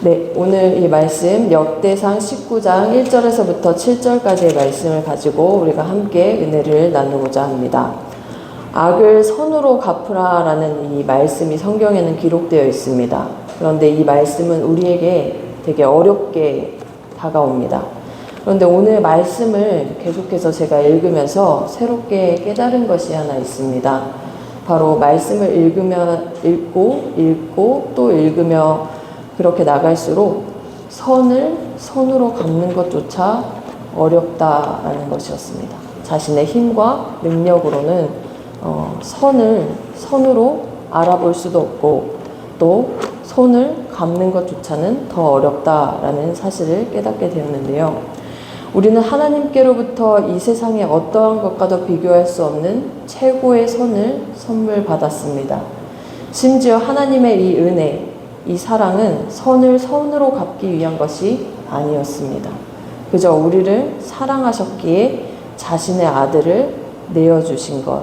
네, 오늘 이 말씀 역대상 19장 1절에서부터 7절까지의 말씀을 가지고 우리가 함께 은혜를 나누고자 합니다. 악을 선으로 갚으라라는 이 말씀이 성경에는 기록되어 있습니다. 그런데 이 말씀은 우리에게 되게 어렵게 다가옵니다. 그런데 오늘 말씀을 계속해서 제가 읽으면서 새롭게 깨달은 것이 하나 있습니다. 바로 말씀을 읽고 또 읽으며 그렇게 나갈수록 선을 선으로 갚는 것조차 어렵다라는 것이었습니다. 자신의 힘과 능력으로는 선을 선으로 알아볼 수도 없고 또 손을 갚는 것조차는 더 어렵다라는 사실을 깨닫게 되었는데요. 우리는 하나님께로부터 이 세상의 어떠한 것과도 비교할 수 없는 최고의 선을 선물 받았습니다. 심지어 하나님의 이 은혜, 이 사랑은 선을 선으로 갚기 위한 것이 아니었습니다. 그저 우리를 사랑하셨기에 자신의 아들을 내어주신 것,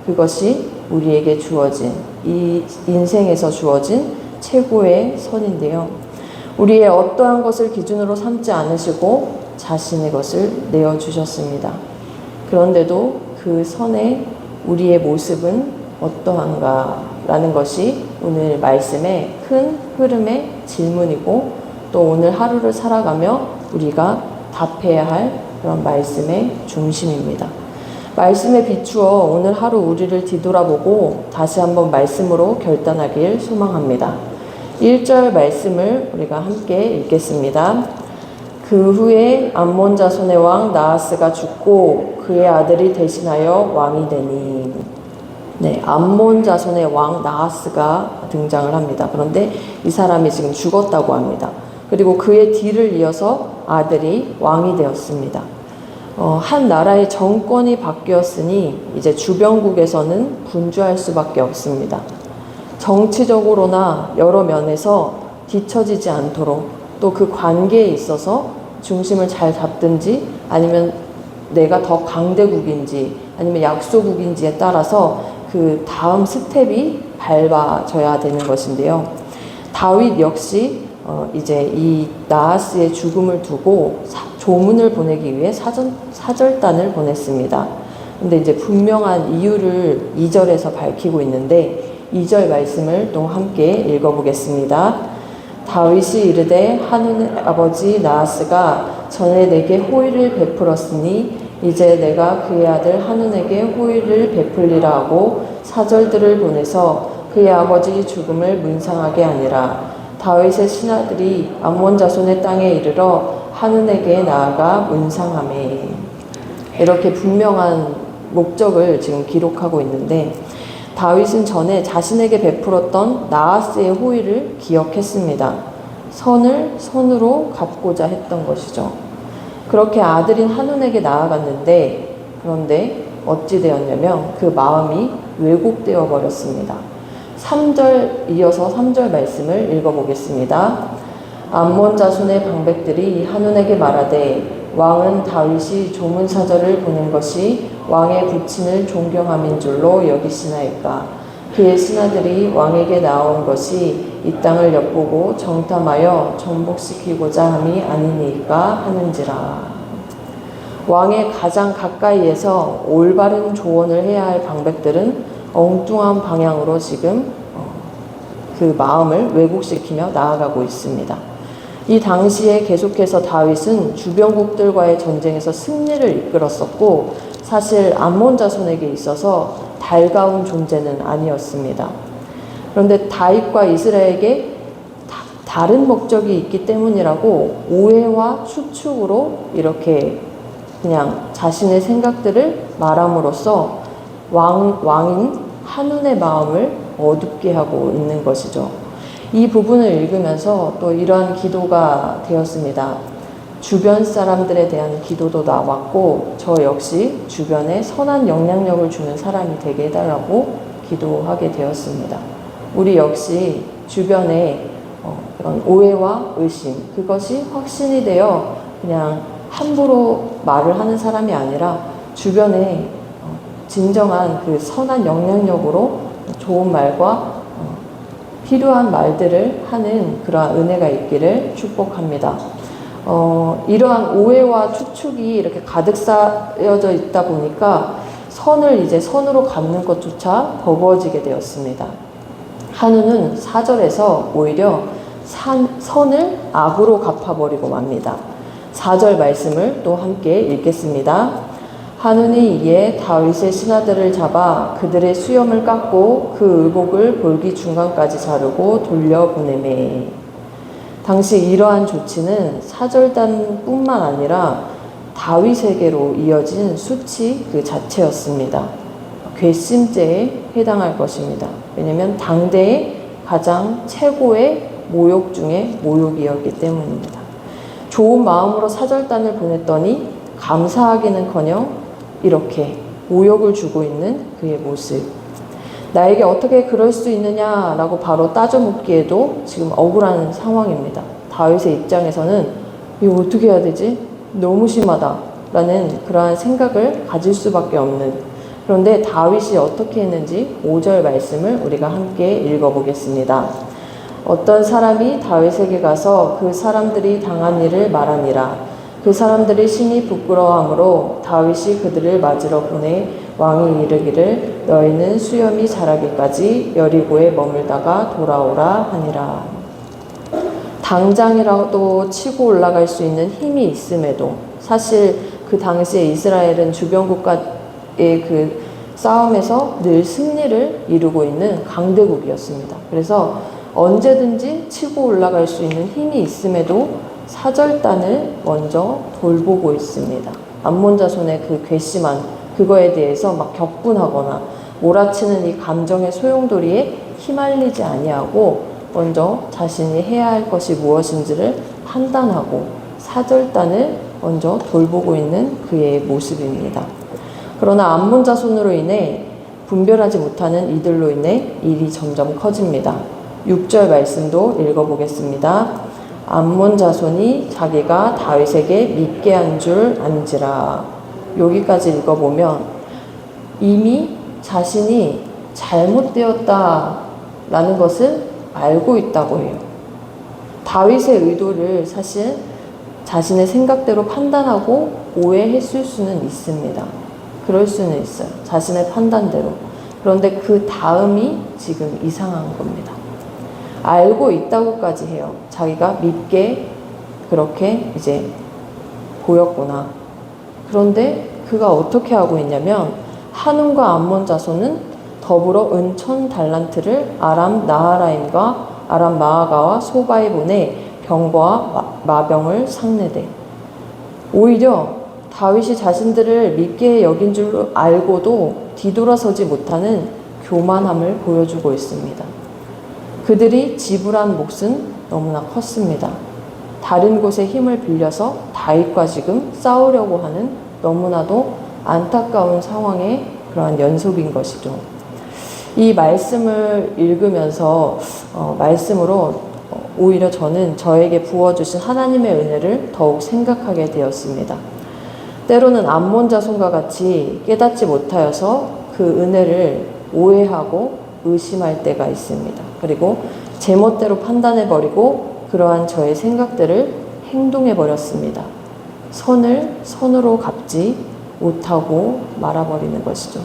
그것이 우리에게 주어진, 이 인생에서 주어진 최고의 선인데요. 우리의 어떠한 것을 기준으로 삼지 않으시고 자신의 것을 내어주셨습니다. 그런데도 그 선에 우리의 모습은 어떠한가 라는 것이 오늘 말씀의 큰 흐름의 질문이고 또 오늘 하루를 살아가며 우리가 답해야 할 그런 말씀의 중심입니다. 말씀에 비추어 오늘 하루 우리를 뒤돌아보고 다시 한번 말씀으로 결단하길 소망합니다. 1절 말씀을 우리가 함께 읽겠습니다. 그 후에 암몬 자손의 왕 나하스가 죽고 그의 아들이 대신하여 왕이 되니. 네, 암몬 자손의 왕 나하스가 등장을 합니다. 그런데 이 사람이 지금 죽었다고 합니다. 그리고 그의 뒤를 이어서 아들이 왕이 되었습니다. 한 나라의 정권이 바뀌었으니 이제 주변국에서는 분주할 수밖에 없습니다. 정치적으로나 여러 면에서 뒤처지지 않도록 또 그 관계에 있어서 중심을 잘 잡든지 아니면 내가 더 강대국인지 아니면 약소국인지에 따라서 그 다음 스텝이 밟아져야 되는 것인데요. 다윗 역시 이제 이 나하스의 죽음을 두고 조문을 보내기 위해 사절단을 보냈습니다. 근데 이제 분명한 이유를 2절에서 밝히고 있는데 2절 말씀을 또 함께 읽어보겠습니다. 다윗이 이르되 한운의 아버지 나하스가 전에 내게 호의를 베풀었으니 이제 내가 그의 아들 한운에게 호의를 베풀리라 하고 사절들을 보내서 그의 아버지 죽음을 문상하게 하니라. 다윗의 신하들이 암몬 자손의 땅에 이르러 한운에게 나아가 문상하매. 이렇게 분명한 목적을 지금 기록하고 있는데 다윗은 전에 자신에게 베풀었던 나하스의 호의를 기억했습니다. 선을 선으로 갚고자 했던 것이죠. 그렇게 아들인 한운에게 나아갔는데 그런데 어찌 되었냐면 그 마음이 왜곡되어 버렸습니다. 3절 이어서 3절 말씀을 읽어보겠습니다. 암몬 자손의 방백들이 한운에게 말하되 왕은 다윗이 조문사절을 보낸 것이 왕의 부친을 존경함인 줄로 여기시나이까. 그의 신하들이 왕에게 나온 것이 이 땅을 엿보고 정탐하여 정복시키고자 함이 아니니까 하는지라. 왕의 가장 가까이에서 올바른 조언을 해야 할 방백들은 엉뚱한 방향으로 지금 그 마음을 왜곡시키며 나아가고 있습니다. 이 당시에 계속해서 다윗은 주변국들과의 전쟁에서 승리를 이끌었었고 사실 암몬 자손에게 있어서 달가운 존재는 아니었습니다. 그런데 다윗과 이스라엘에게 다른 목적이 있기 때문이라고 오해와 추측으로 이렇게 그냥 자신의 생각들을 말함으로써 왕인 한운의 마음을 어둡게 하고 있는 것이죠. 이 부분을 읽으면서 또 이러한 기도가 되었습니다. 주변 사람들에 대한 기도도 나왔고 저 역시 주변에 선한 영향력을 주는 사람이 되게 해달라고 기도하게 되었습니다. 우리 역시 주변에 그런 오해와 의심 그것이 확신이 되어 그냥 함부로 말을 하는 사람이 아니라 주변에 진정한 그 선한 영향력으로 좋은 말과 필요한 말들을 하는 그러한 은혜가 있기를 축복합니다. 이러한 오해와 추측이 이렇게 가득 쌓여져 있다 보니까 선을 이제 선으로 갚는 것조차 버거워지게 되었습니다. 한우는 4절에서 오히려 선을 악으로 갚아버리고 맙니다. 4절 말씀을 또 함께 읽겠습니다. 한운이 이에 다윗의 신하들을 잡아 그들의 수염을 깎고 그 의복을 볼기 중간까지 자르고 돌려보내매. 당시 이러한 조치는 사절단뿐만 아니라 다윗에게로 이어진 수치 그 자체였습니다. 괘씸죄에 해당할 것입니다. 왜냐하면 당대의 가장 최고의 모욕 중에 모욕이었기 때문입니다. 좋은 마음으로 사절단을 보냈더니 감사하기는커녕 이렇게 모욕을 주고 있는 그의 모습. 나에게 어떻게 그럴 수 있느냐라고 바로 따져 묻기에도 지금 억울한 상황입니다. 다윗의 입장에서는 이거 어떻게 해야 되지? 너무 심하다라는 그러한 생각을 가질 수밖에 없는. 그런데 다윗이 어떻게 했는지 5절 말씀을 우리가 함께 읽어보겠습니다. 어떤 사람이 다윗에게 가서 그 사람들이 당한 일을 말하니라. 그 사람들이 심히 부끄러워하므로 다윗이 그들을 맞으러 보내 왕이 이르기를 너희는 수염이 자라기까지 여리고에 머물다가 돌아오라 하니라. 당장이라도 치고 올라갈 수 있는 힘이 있음에도 사실 그 당시에 이스라엘은 주변 국가의 그 싸움에서 늘 승리를 이루고 있는 강대국이었습니다. 그래서 언제든지 치고 올라갈 수 있는 힘이 있음에도 사절단을 먼저 돌보고 있습니다. 암몬 자손의 그 괘씸한 그거에 대해서 막 격분하거나 몰아치는 이 감정의 소용돌이에 휘말리지 아니하고 먼저 자신이 해야 할 것이 무엇인지를 판단하고 사절단을 먼저 돌보고 있는 그의 모습입니다. 그러나 암몬 자손으로 인해 분별하지 못하는 이들로 인해 일이 점점 커집니다. 6절 말씀도 읽어보겠습니다. 암몬 자손이 자기가 다윗에게 믿게 한 줄 안지라. 여기까지 읽어보면 이미 자신이 잘못되었다라는 것을 알고 있다고 해요. 다윗의 의도를 사실 자신의 생각대로 판단하고 오해했을 수는 있습니다. 그럴 수는 있어요. 자신의 판단대로. 그런데 그 다음이 지금 이상한 겁니다. 알고 있다고까지 해요. 자기가 믿게 그렇게 이제 보였구나. 그런데 그가 어떻게 하고 있냐면 한운과 암몬 자손은 더불어 은 1000달란트를 아람 나하라임과 아람 마아가와 소바에 보내 병거와 마병을 상례되. 오히려 다윗이 자신들을 믿게 여긴 줄 알고도 뒤돌아서지 못하는 교만함을 보여주고 있습니다. 그들이 지불한 몫은 너무나 컸습니다. 다른 곳에 힘을 빌려서 다윗과 지금 싸우려고 하는 너무나도 안타까운 상황의 그러한 연속인 것이죠. 이 말씀을 읽으면서 말씀으로 오히려 저는 저에게 부어주신 하나님의 은혜를 더욱 생각하게 되었습니다. 때로는 암몬 자손과 같이 깨닫지 못하여서 그 은혜를 오해하고 의심할 때가 있습니다. 그리고 제멋대로 판단해버리고 그러한 저의 생각들을 행동해버렸습니다. 선을 선으로 갚지 못하고 말아버리는 것이죠.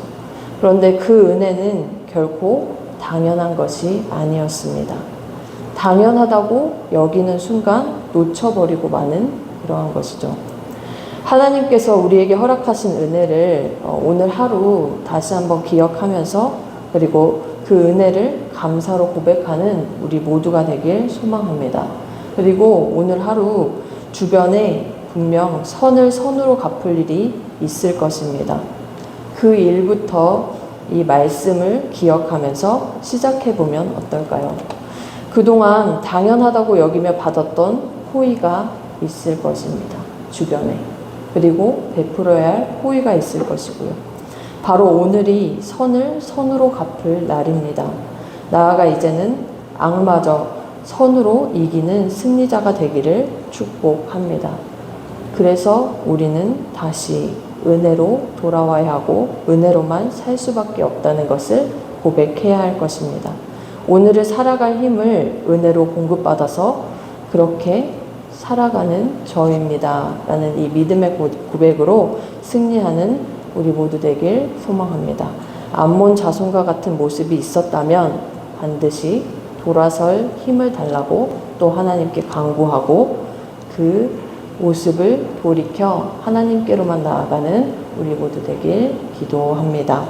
그런데 그 은혜는 결코 당연한 것이 아니었습니다. 당연하다고 여기는 순간 놓쳐버리고 마는 그러한 것이죠. 하나님께서 우리에게 허락하신 은혜를 오늘 하루 다시 한번 기억하면서 그리고 그 은혜를 감사로 고백하는 우리 모두가 되길 소망합니다. 그리고 오늘 하루 주변에 분명 선을 선으로 갚을 일이 있을 것입니다. 그 일부터 이 말씀을 기억하면서 시작해보면 어떨까요? 그동안 당연하다고 여기며 받았던 호의가 있을 것입니다. 주변에. 그리고 베풀어야 할 호의가 있을 것이고요. 바로 오늘이 선을 선으로 갚을 날입니다. 나아가 이제는 악마저 선으로 이기는 승리자가 되기를 축복합니다. 그래서 우리는 다시 은혜로 돌아와야 하고 은혜로만 살 수밖에 없다는 것을 고백해야 할 것입니다. 오늘을 살아갈 힘을 은혜로 공급받아서 그렇게 살아가는 저입니다. 라는 이 믿음의 고백으로 승리하는 우리 모두 되길 소망합니다. 암몬 자손과 같은 모습이 있었다면 반드시 돌아설 힘을 달라고 또 하나님께 간구하고 그 모습을 돌이켜 하나님께로만 나아가는 우리 모두 되길 기도합니다.